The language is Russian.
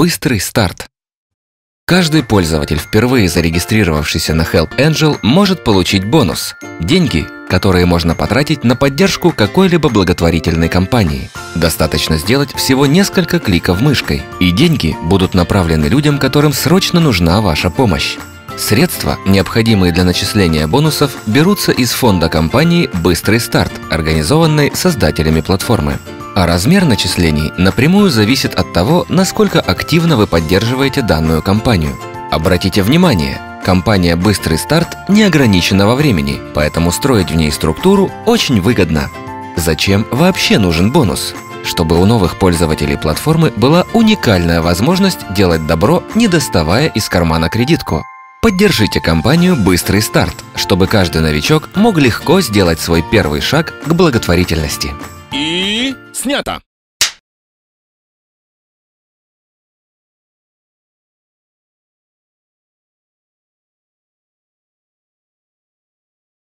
Быстрый старт. Каждый пользователь, впервые зарегистрировавшийся на Help Angel, может получить бонус – деньги, которые можно потратить на поддержку какой-либо благотворительной кампании. Достаточно сделать всего несколько кликов мышкой, и деньги будут направлены людям, которым срочно нужна ваша помощь. Средства, необходимые для начисления бонусов, берутся из фонда компании «Быстрый старт», организованной создателями платформы. А размер начислений напрямую зависит от того, насколько активно вы поддерживаете данную компанию. Обратите внимание, компания «Быстрый старт» не ограничена во времени, поэтому строить в ней структуру очень выгодно. Зачем вообще нужен бонус? Чтобы у новых пользователей платформы была уникальная возможность делать добро, не доставая из кармана кредитку. Поддержите компанию «Быстрый старт», чтобы каждый новичок мог легко сделать свой первый шаг к благотворительности. И снято!